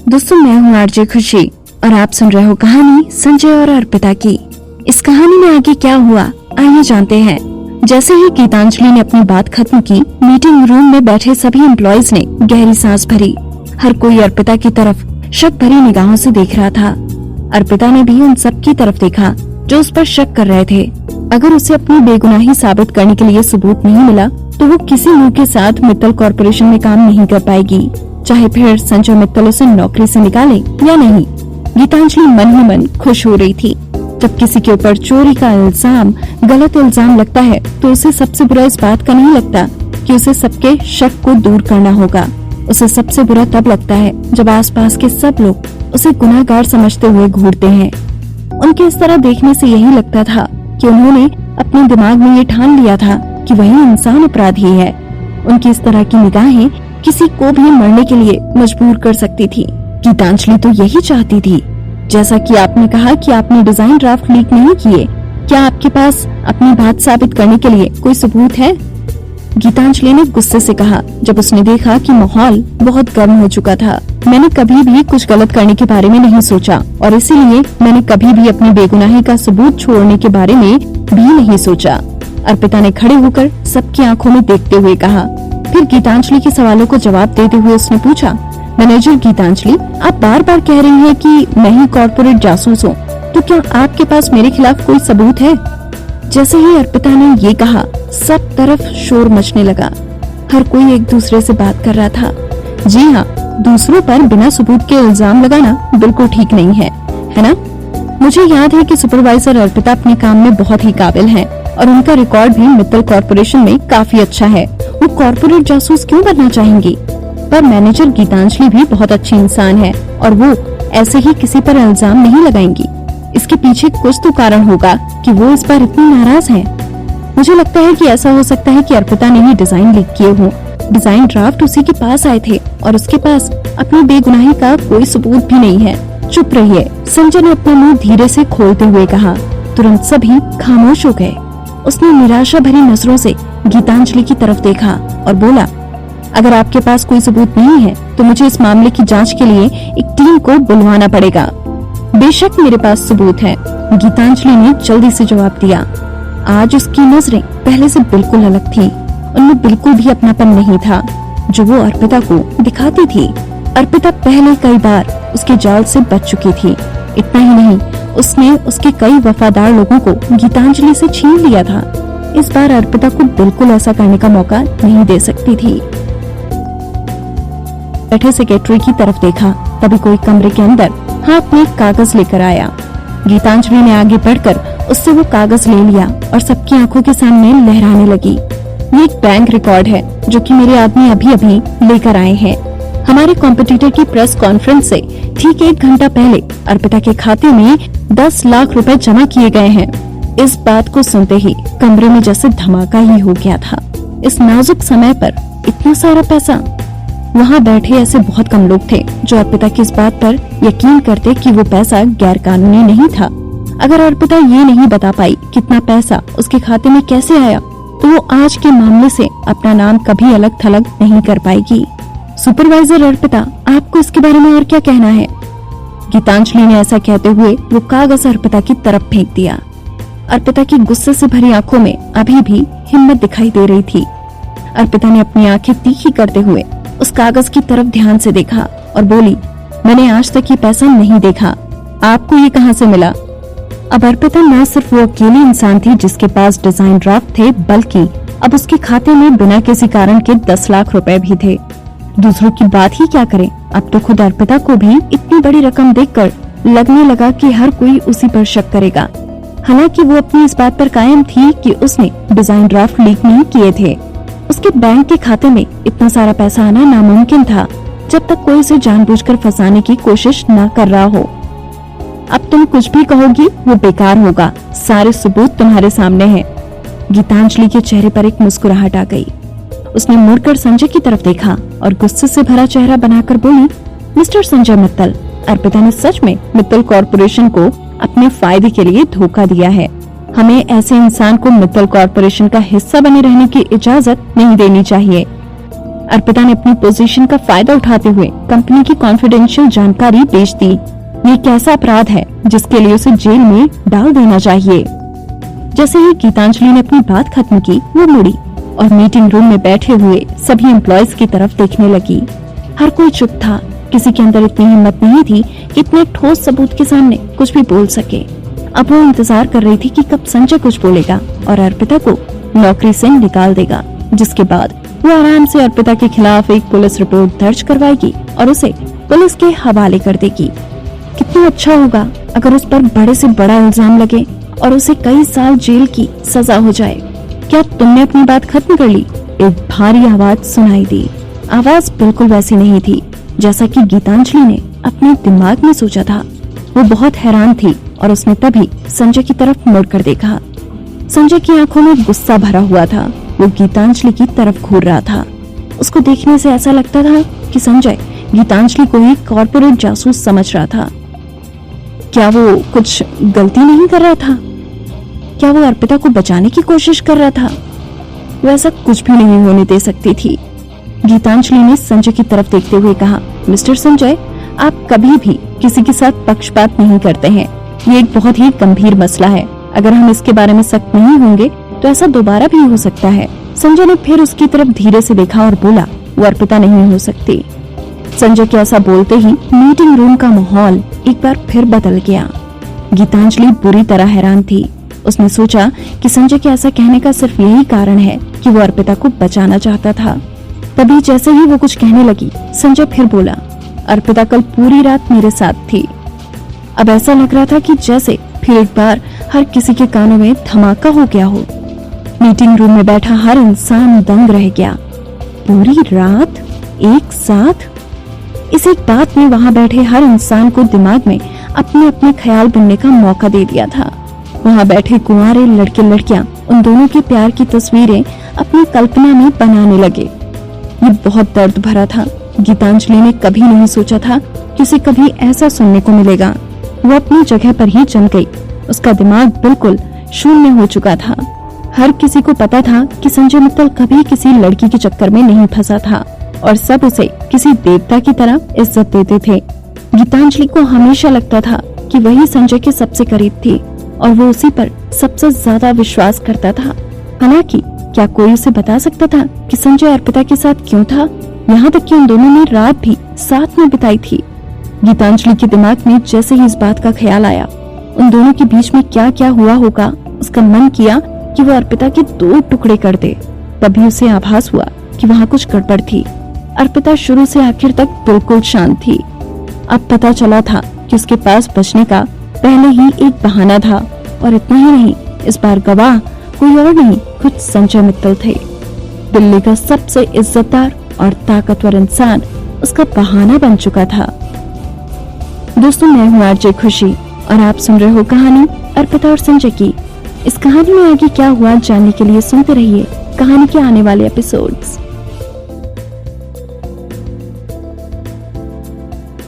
दोस्तों, मैं हूँ आरजे खुशी और आप सुन रहे हो कहानी संजय और अर्पिता की। इस कहानी में आगे क्या हुआ, आइए जानते हैं। जैसे ही गीतांजलि ने अपनी बात खत्म की, मीटिंग रूम में बैठे सभी एम्प्लॉइज ने गहरी सांस भरी। हर कोई अर्पिता की तरफ शक भरी निगाहों से देख रहा था। अर्पिता ने भी उन सब की तरफ देखा जो उस पर शक कर रहे थे। अगर उसे अपनी बेगुनाही साबित करने के लिए सबूत नहीं मिला तो वो किसी मुंह के साथ मित्तल कॉर्पोरेशन में काम नहीं कर पाएगी, चाहे फिर संजय मित्तल उसे नौकरी से निकाले या नहीं। गीतांजलि मन ही मन खुश हो रही थी। जब किसी के ऊपर चोरी का इल्जाम, गलत इल्जाम लगता है तो उसे सबसे बुरा इस बात का नहीं लगता कि उसे सबके शक को दूर करना होगा। उसे सबसे बुरा तब लगता है जब आसपास के सब लोग उसे गुनाहगार समझते हुए घूरते हैं। उनके इस तरह देखने से यही लगता था कि उन्होंने अपने दिमाग में ये ठान लिया था कि वही इंसान अपराधी है। उनकी इस तरह की निगाहें किसी को भी मरने के लिए मजबूर कर सकती थी। गीतांजलि तो यही चाहती थी। जैसा कि आपने कहा कि आपने डिजाइन ड्राफ्ट लीक नहीं किए, क्या आपके पास अपनी बात साबित करने के लिए कोई सबूत है? गीतांजलि ने गुस्से से कहा, जब उसने देखा कि माहौल बहुत गर्म हो चुका था। मैंने कभी भी कुछ गलत करने के बारे में नहीं सोचा और इसीलिए मैंने कभी भी अपनी बेगुनाही का सबूत छोड़ने के बारे में भी नहीं सोचा। अर्पिता ने खड़े होकर सबकी आंखों में देखते हुए कहा। फिर गीतांजलि के सवालों को जवाब देते हुए उसने पूछा, मैनेजर गीतांजलि, आप बार बार कह रही हैं कि मैं ही कॉर्पोरेट जासूस हूँ, तो क्या आपके पास मेरे खिलाफ कोई सबूत है? जैसे ही अर्पिता ने ये कहा, सब तरफ शोर मचने लगा। हर कोई एक दूसरे से बात कर रहा था। जी हाँ, दूसरों पर बिना सबूत के इल्जाम लगाना बिल्कुल ठीक नहीं है ना? मुझे याद है कि सुपरवाइजर अर्पिता अपने काम में बहुत ही काबिल हैं और उनका रिकॉर्ड भी मित्तल कॉर्पोरेशन में काफी अच्छा है। वो कॉर्पोरेट जासूस क्यों बनना चाहेंगी? पर मैनेजर गीतांजलि भी बहुत अच्छी इंसान है और वो ऐसे ही किसी पर इल्जाम नहीं लगाएंगी। इसके पीछे कुछ तो कारण होगा कि वो इस बार इतनी नाराज हैं। मुझे लगता है कि ऐसा हो सकता है कि अर्पिता ने ही डिजाइन लीक किए हों। डिजाइन ड्राफ्ट उसी के पास आए थे और उसके पास अपनी बेगुनाही का कोई सबूत भी नहीं है। चुप रहिए, संजय ने अपना मुंह धीरे से खोलते हुए कहा। तुरंत सभी खामोश हो गए। उसने निराशा भरी नजरों से गीतांजलि की तरफ देखा और बोला, अगर आपके पास कोई सबूत नहीं है तो मुझे इस मामले की जांच के लिए एक टीम को बुलवाना पड़ेगा। बेशक मेरे पास सबूत है, गीतांजलि ने जल्दी से जवाब दिया। आज उसकी नजरें पहले से बिल्कुल अलग थी। उनमें बिल्कुल भी अपनापन नहीं था जो वो अर्पिता को दिखाती थी। अर्पिता पहले कई बार उसके जाल से बच चुकी थी। इतना ही नहीं, उसने उसके कई वफादार लोगों को गीतांजलि से छीन लिया था। इस बार अर्पिता को बिल्कुल ऐसा करने का मौका नहीं दे सकती थी। बैठे सेक्रेटरी की तरफ देखा, तभी कोई कमरे के अंदर हाथ में एक कागज लेकर आया। गीतांजलि ने आगे बढ़कर उससे वो कागज ले लिया और सबकी आंखों के सामने लहराने लगी। ये एक बैंक रिकॉर्ड है जो कि मेरे आदमी अभी अभी लेकर आए हैं। हमारे कॉम्पिटिटर की प्रेस कॉन्फ्रेंस से ठीक 1 घंटा पहले अर्पिता के खाते में 10 लाख रुपए जमा किए गए हैं। इस बात को सुनते ही कमरे में जैसे धमाका ही हो गया था। इस नाजुक समय पर इतना सारा पैसा। वहाँ बैठे ऐसे बहुत कम लोग थे जो अर्पिता की इस बात पर यकीन करते कि वो पैसा गैर कानूनी नहीं था। अगर अर्पिता ये नहीं बता पाई कितना पैसा उसके खाते में कैसे आया तो वो आज के मामले से अपना नाम कभी अलग थलग नहीं कर पाएगी। सुपरवाइजर अर्पिता, आपको इसके बारे में और क्या कहना है? गीतांजलि ने ऐसा कहते हुए वो कागज अर्पिता की तरफ फेंक दिया। अर्पिता की गुस्से से भरी आंखों में अभी भी हिम्मत दिखाई दे रही थी। अर्पिता ने अपनी आंखें तीखी करते हुए उस कागज की तरफ ध्यान से देखा और बोली, मैंने आज तक ये पैसा नहीं देखा, आपको ये कहाँ से मिला? अब अर्पिता न सिर्फ वो अकेली इंसान थी जिसके पास डिजाइन ड्राफ्ट थे, बल्कि अब उसके खाते में बिना किसी कारण के 10 लाख रुपए भी थे। दूसरों की बात ही क्या करें, अब तो खुद अर्पिता को भी इतनी बड़ी रकम देखकर लगने लगा कि हर कोई उसी पर शक करेगा। हालांकि वो अपनी इस बात पर कायम थी कि उसने डिजाइन ड्राफ्ट लीक नहीं किए थे। उसके बैंक के खाते में इतना सारा पैसा आना नामुमकिन था जब तक कोई उसे जानबूझकर फंसाने की कोशिश न कर रहा हो। अब तुम कुछ भी कहोगी वो बेकार होगा, सारे सबूत तुम्हारे सामने हैं। गीतांजलि के चेहरे पर एक मुस्कुराहट आ गई। उसने मुड़कर संजय की तरफ देखा और गुस्से से भरा चेहरा बनाकर बोली, मिस्टर संजय मित्तल, अर्पिता ने सच में मित्तल कॉर्पोरेशन को अपने फायदे के लिए धोखा दिया है। हमें ऐसे इंसान को मित्तल कॉर्पोरेशन का हिस्सा बने रहने की इजाजत नहीं देनी चाहिए। अर्पिता ने अपनी पोजीशन का फायदा उठाते हुए कंपनी की कॉन्फिडेंशियल जानकारी बेच दी। ये कैसा अपराध है जिसके लिए उसे जेल में डाल देना चाहिए। जैसे ही गीतांजलि ने अपनी बात खत्म की, वो मुड़ी और मीटिंग रूम में बैठे हुए सभी एम्प्लॉयज की तरफ देखने लगी। हर कोई चुप था, किसी के अंदर इतनी हिम्मत नहीं थी कि इतने ठोस सबूत के सामने कुछ भी बोल सके। अब वो इंतजार कर रही थी कि कब संजय कुछ बोलेगा और अर्पिता को नौकरी से निकाल देगा, जिसके बाद वो आराम से अर्पिता के खिलाफ एक पुलिस रिपोर्ट दर्ज करवाएगी और उसे पुलिस के हवाले कर देगी। कितना अच्छा होगा अगर उस पर बड़े से बड़ा इल्जाम लगे और उसे कई साल जेल की सजा हो जाए। क्या तुमने अपनी बात खत्म कर ली? एक भारी आवाज सुनाई दी। आवाज बिल्कुल वैसी नहीं थी जैसा कि गीतांजलि ने अपने दिमाग में सोचा था। वो बहुत हैरान थी और उसने तभी संजय की तरफ मुड़कर देखा। संजय की आंखों में गुस्सा भरा हुआ था। वो गीतांजलि की तरफ घूर रहा था। उसको देखने से ऐसा लगता था कि संजय गीतांजलि को ही कॉर्पोरेट जासूस समझ रहा था। क्या वो कुछ गलती नहीं कर रहा था? क्या वो अर्पिता को बचाने की कोशिश कर रहा था? वो ऐसा कुछ भी नहीं होने दे सकती थी। गीतांजलि ने संजय की तरफ देखते हुए कहा, मिस्टर संजय, आप कभी भी किसी के साथ पक्षपात नहीं करते हैं। ये एक बहुत ही गंभीर मसला है। अगर हम इसके बारे में सख्त नहीं होंगे तो ऐसा दोबारा भी हो सकता है। संजय ने फिर उसकी तरफ धीरे से देखा और बोला, वो अर्पिता नहीं हो सकती। संजय के ऐसा बोलते ही मीटिंग रूम का माहौल एक बार फिर बदल गया। गीतांजलि बुरी तरह हैरान थी। उसने सोचा कि संजय के ऐसा कहने का सिर्फ यही कारण है कि वो अर्पिता को बचाना चाहता था। तभी जैसे ही वो कुछ कहने लगी, संजय फिर बोला, अर्पिता कल पूरी रात मेरे साथ थी। अब ऐसा लग रहा था कि जैसे फिर एक बार हर किसी के कानों में धमाका हो गया हो। मीटिंग रूम में बैठा हर इंसान दंग रह गया। पूरी रात एक साथ? इस एक बात ने वहां बैठे हर इंसान को दिमाग में अपने अपने ख्याल बनने का मौका दे दिया था। वहां बैठे कुंवारे लड़के लड़कियां उन दोनों के प्यार की तस्वीरें अपनी कल्पना में बनाने लगे। ये बहुत दर्द भरा था। गीतांजलि ने कभी नहीं सोचा था कि उसे कभी ऐसा सुनने को मिलेगा। वो अपनी जगह पर ही जम गई। उसका दिमाग बिल्कुल शून्य हो चुका था। हर किसी को पता था कि संजय मित्तल कभी किसी लड़की के चक्कर में नहीं फंसा था और सब उसे किसी देवता की तरह इज्जत देते थे। गीतांजलि को हमेशा लगता था कि वही संजय के सबसे करीब थी और वो उसी पर सबसे ज्यादा विश्वास करता था। हालांकि क्या कोई उसे बता सकता था कि संजय अर्पिता के साथ क्यों था? यहाँ तक कि उन दोनों ने रात भी साथ में बिताई थी। गीतांजलि के दिमाग में जैसे ही इस बात का ख्याल आया, उन दोनों के बीच में क्या क्या हुआ होगा, उसका मन किया कि वो अर्पिता के 2 टुकड़े कर दे। तभी उसे आभास हुआ कि वहाँ कुछ गड़बड़ थी। अर्पिता शुरू से आखिर तक बिल्कुल शांत थी। अब पता चला था कि उसके पास बचने का पहले ही एक बहाना था और इतना ही नहीं, इस बार गवाह कोई और नहीं, खुद संजय मित्तल थे। दिल्ली का सबसे इज्जतदार और ताकतवर इंसान उसका बहाना बन चुका था। दोस्तों, मैं हूँ आरजे खुशी और आप सुन रहे हो कहानी अर्पिता और संजय की। इस कहानी में आगे क्या हुआ जानने के लिए सुनते रहिए कहानी के आने वाले एपिसोड्स।